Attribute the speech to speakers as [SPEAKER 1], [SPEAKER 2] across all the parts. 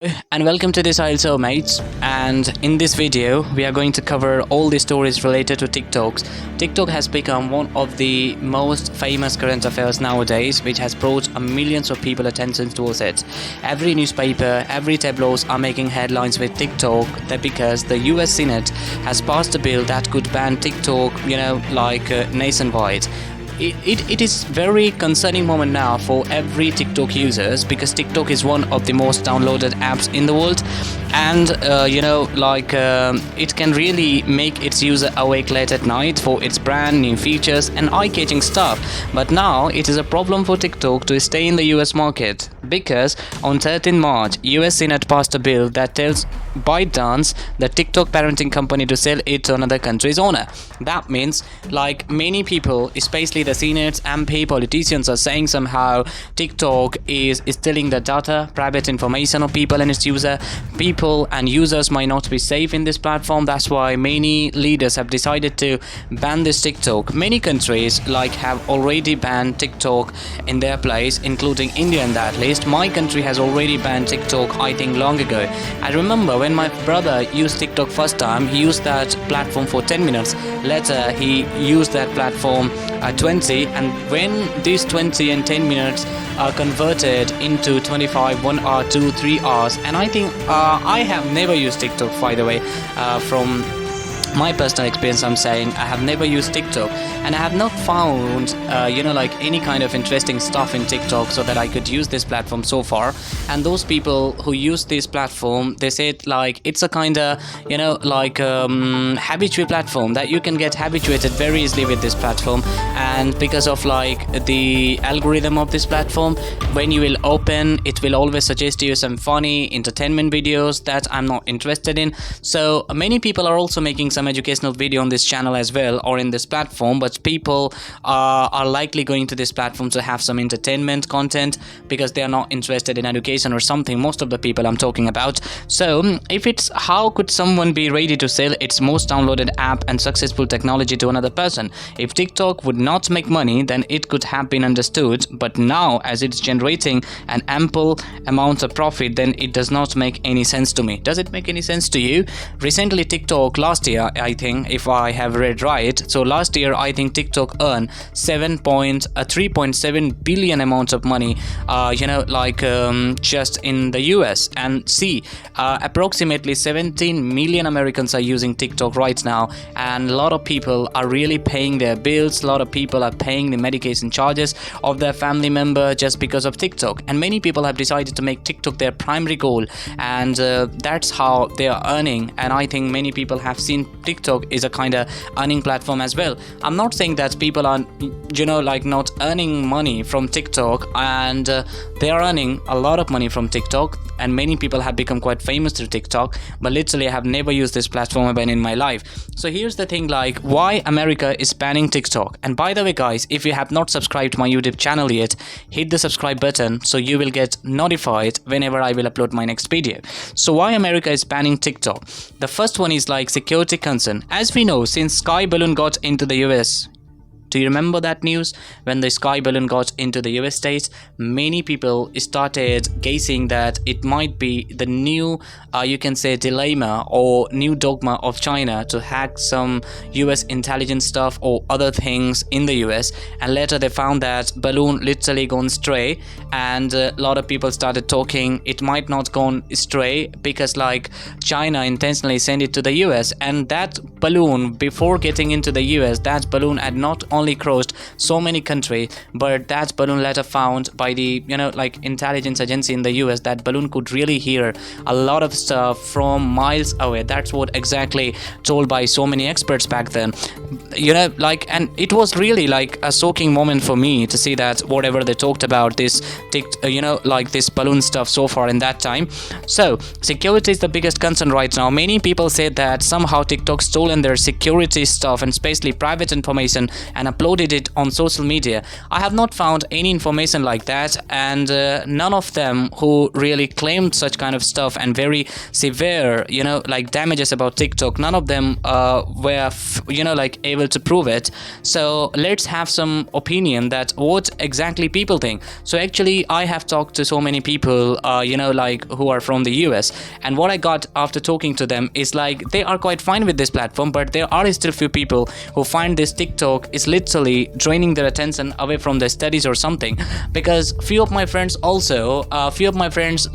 [SPEAKER 1] And welcome to this IELTS mates. And in this video we are going to cover all the stories related to TikToks. TikTok has become one of the most famous current affairs nowadays, which has brought millions of people attention towards it. Every newspaper, every tabloids are making headlines with TikTok, that because the US Senate has passed a bill that could ban TikTok, nationwide. It is very concerning moment now for every TikTok users, because TikTok is one of the most downloaded apps in the world, and it can really make its user awake late at night for its brand new features and eye-catching stuff. But now it is a problem for TikTok to stay in the US market, because on 13 March US Senate passed a bill that tells ByteDance, the TikTok parenting company, to sell it to another country's owner. That means, like, many people, especially the senates, MP, politicians, are saying somehow TikTok is stealing the data, private information of people and its user. People and users might not be safe in this platform. That's why many leaders have decided to ban this TikTok. Many countries have already banned TikTok in their place, including India in that list. My country has already banned TikTok, I think, long ago. I remember when my brother used TikTok first time, he used that platform for 10 minutes. Later he used that platform 20, and when these 20 and 10 minutes are converted into 25, 1 hour, 2, 3 hours, and I think I have never used TikTok, by the way. From my personal experience, I'm saying I have never used TikTok, and I have not found any kind of interesting stuff in TikTok so that I could use this platform so far. And those people who use this platform, they said it's a kind of habitual platform, that you can get habituated very easily with this platform. And because of the algorithm of this platform, when you will open, it will always suggest you some funny entertainment videos that I'm not interested in. So many people are also making some educational video on this channel as well, or in this platform, but people are likely going to this platform to have some entertainment content, because they are not interested in education or something, most of the people I'm talking about. So if it's, how could someone be ready to sell its most downloaded app and successful technology to another person? If TikTok would not make money, then it could have been understood, but now as it's generating an ample amount of profit, then it does not make any sense to me. Does it make any sense to you? Recently TikTok, last year I think, if I have read right, so last year I think TikTok earned 3.7 billion amounts of money just in the US. And see, approximately 17 million Americans are using TikTok right now, and a lot of people are really paying their bills. A lot of people are paying the medication charges of their family member just because of TikTok, and many people have decided to make TikTok their primary goal, and that's how they are earning. And I think many people have seen TikTok is a kind of earning platform as well. I'm not saying that people are not earning money from TikTok, and they are earning a lot of money from TikTok, and many people have become quite famous through TikTok, but literally I have never used this platform again in my life. So here's the thing, why America is banning TikTok. And by the way guys, if you have not subscribed to my YouTube channel yet, hit the subscribe button so you will get notified whenever I will upload my next video. So why America is banning TikTok? The first one is security concern. As we know, since Sky Balloon got into the US, do you remember that news? When the Sky Balloon got into the US states, many people started guessing that it might be the new, you can say, dilemma or new dogma of China to hack some US intelligence stuff or other things in the US. And later they found that balloon literally gone stray, and a lot of people started talking it might not gone stray, because China intentionally sent it to the US. And that balloon, before getting into the US, that balloon had not only crossed so many countries, but that balloon later found by the intelligence agency in the US, that balloon could really hear a lot of stuff from miles away. That's what exactly told by so many experts back then. And it was really a shocking moment for me to see that whatever they talked about this this balloon stuff so far in that time. So security is the biggest concern right now. Many people said that somehow TikTok stolen their security stuff, and especially private information and uploaded it on social media. I have not found any information like that, and none of them who really claimed such kind of stuff and very severe, like damages about TikTok, none of them were like able to prove it. So let's have some opinion that what exactly people think. So actually I have talked to so many people like who are from the US, and what I got after talking to them is like they are quite fine with this platform, but there are still few people who find this TikTok is literally draining their attention away from their studies or something. Because few of my friends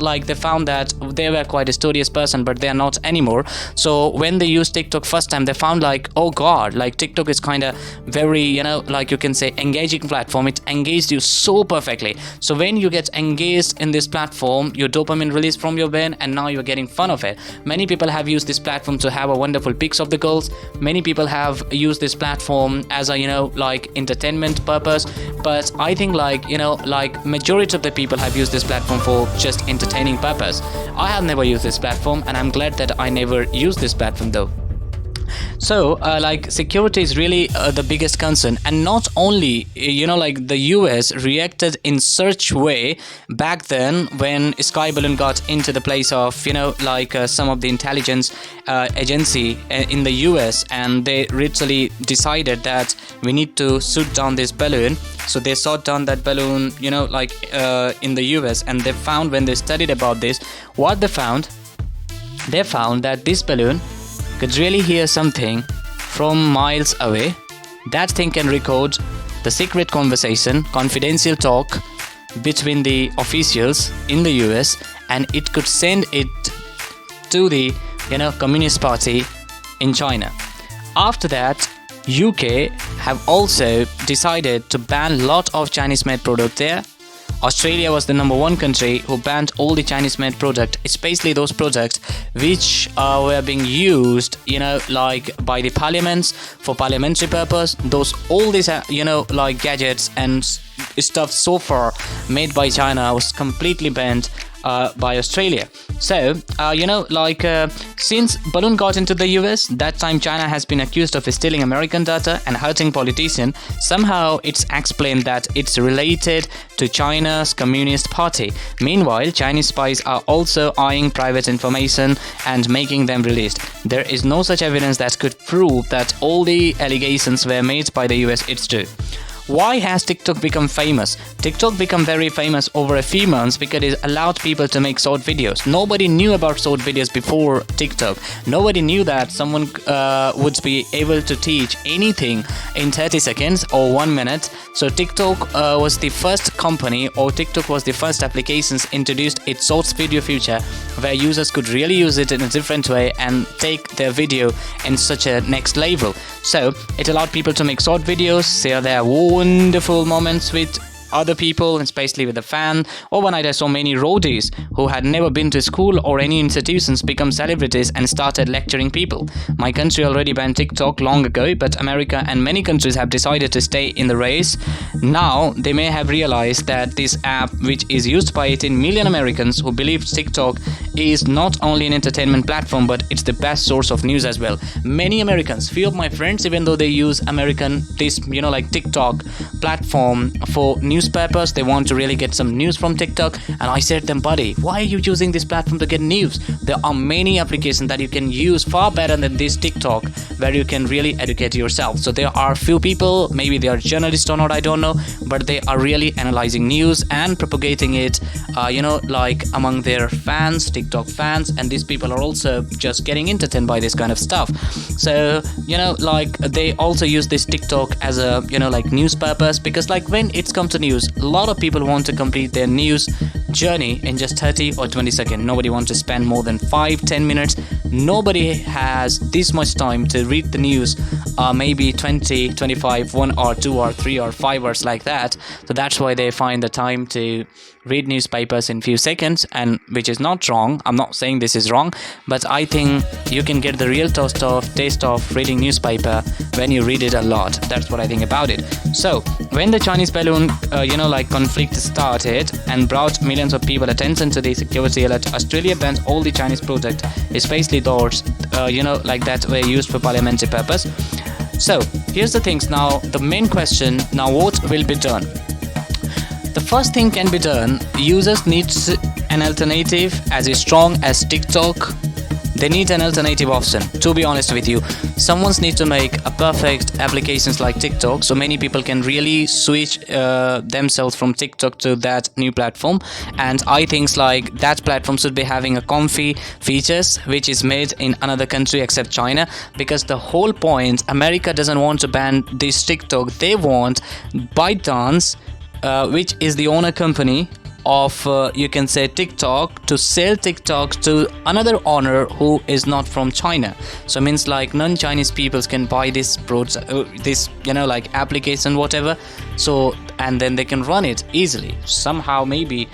[SPEAKER 1] like they found that they were quite a studious person, but they are not anymore. So when they used TikTok first time, they found like, oh god, like TikTok is kind of very like you can say engaging platform. It engaged you so perfectly. So when you get engaged in this platform, your dopamine release from your brain, and now you're getting fun of it. Many people have used this platform to have a wonderful pics of the girls. Many people have used this platform as a like entertainment purpose, but I think like like majority of the people have used this platform for just entertaining purpose. I have never used this platform, and I'm glad that I never used this platform though. So like security is really the biggest concern, and not only like the US reacted in such way back then when Sky Balloon got into the place of like some of the intelligence agency in the US, and they literally decided that we need to shoot down this balloon. So they shot down that balloon like in the US, and they found, when they studied about this, what they found that this balloon could really hear something from miles away. That thing can record the secret conversation, confidential talk between the officials in the US, and it could send it to the Communist Party in China. After that, UK have also decided to ban a lot of Chinese made products there. Australia was the number one country who banned all the Chinese made products, especially those products which were being used like by the parliaments for parliamentary purpose. All these like gadgets and stuff so far made by China was completely banned by Australia. So since balloon got into the US, that time China has been accused of stealing American data and hurting politicians. Somehow it's explained that it's related to China's Communist Party. Meanwhile, Chinese spies are also eyeing private information and making them released. There is no such evidence that could prove that all the allegations were made by the US. It's true. Why has TikTok become famous? TikTok became very famous over a few months because it allowed people to make short videos. Nobody knew about short videos before TikTok. Nobody knew that someone would be able to teach anything in 30 seconds or 1 minute. So TikTok was the first company, or TikTok was the first applications introduced its short video feature, where users could really use it in a different way and take their video in such a next level. So it allowed people to make short videos, share their wonderful moments with other people, especially with the fan. Overnight, I saw many roadies who had never been to school or any institutions become celebrities and started lecturing people. My country already banned TikTok long ago, but America and many countries have decided to stay in the race. Now, they may have realized that this app, which is used by 18 million Americans who believe TikTok is not only an entertainment platform, but it's the best source of news as well. Many Americans, few of my friends, even though they use like TikTok platform for news purpose, they want to really get some news from TikTok. And I said to them, buddy, why are you using this platform to get news? There are many applications that you can use far better than this TikTok, where you can really educate yourself. So there are few people, maybe they are journalists or not, I don't know, but they are really analyzing news and propagating it like among their fans, TikTok fans, and these people are also just getting entertained by this kind of stuff. So like they also use this TikTok as a like news purpose, because like when it's come to news, a lot of people want to complete their news journey in just 30 or 20 seconds. Nobody wants to spend more than 5-10 minutes. Nobody has this much time to read the news, maybe 20, 25, 1 or 2 or 3 or 5 hours like that. So that's why they find the time to read newspapers in few seconds, and which is not wrong. I'm not saying this is wrong, but I think you can get the real taste of reading newspaper when you read it a lot. That's what I think about it. So when the Chinese balloon like conflict started and brought millions of people attention to the security alert, Australia banned all the Chinese products, especially those like that were used for parliamentary purpose. So here's the things now. The main question now: what will be done? The first thing can be done. Users need an alternative as strong as TikTok. They need an alternative option. To be honest with you, someone needs to make a perfect applications like TikTok, so many people can really switch themselves from TikTok to that new platform. And I think like that platform should be having a comfy features which is made in another country except China, because the whole point, America doesn't want to ban this TikTok. They want ByteDance, which is the owner company of you can say TikTok, to sell TikTok to another owner who is not from China. So means like non-Chinese peoples can buy this this like application whatever, so and then they can run it easily. Somehow maybe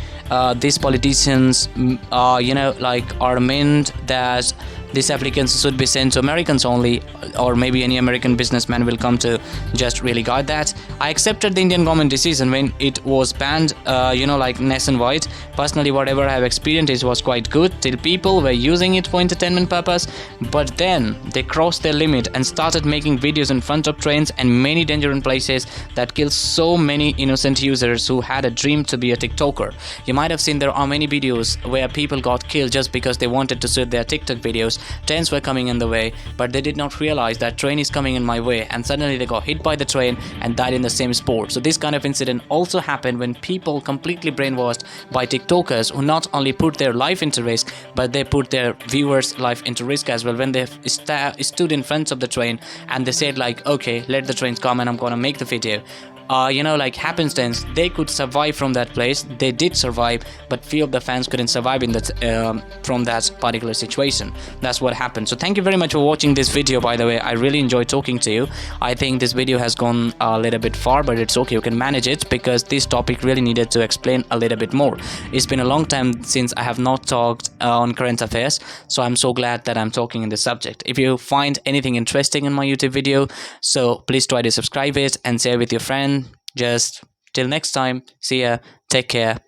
[SPEAKER 1] these politicians like are meant that these applications should be sent to Americans only, or maybe any American businessman will come to just really guide that. I accepted the Indian government decision when it was banned, like nationwide. Personally, whatever I have experienced, it was quite good till people were using it for entertainment purpose. But then they crossed their limit and started making videos in front of trains and many dangerous places that killed so many innocent users who had a dream to be a TikToker. You might have seen there are many videos where people got killed just because they wanted to shoot their TikTok videos. Trains were coming in the way, but they did not realize that train is coming in my way, and suddenly they got hit by the train and died in the same spot. So this kind of incident also happened when people completely brainwashed by TikTokers, who not only put their life into risk, but they put their viewers' life into risk as well when they stood in front of the train and they said like, okay, let the trains come and I'm gonna make the video. Like happenstance, they could survive from that place. They did survive, but few of the fans couldn't survive in that from that particular situation. That's what happened. So thank you very much for watching this video. By the way, I really enjoyed talking to you. I think this video has gone a little bit far, but it's okay, you can manage it, because this topic really needed to explain a little bit more. It's been a long time since I have not talked on current affairs, so I'm so glad that I'm talking in this subject. If you find anything interesting in my YouTube video, so please try to subscribe it and share with your friends. Just till next time, see ya, take care.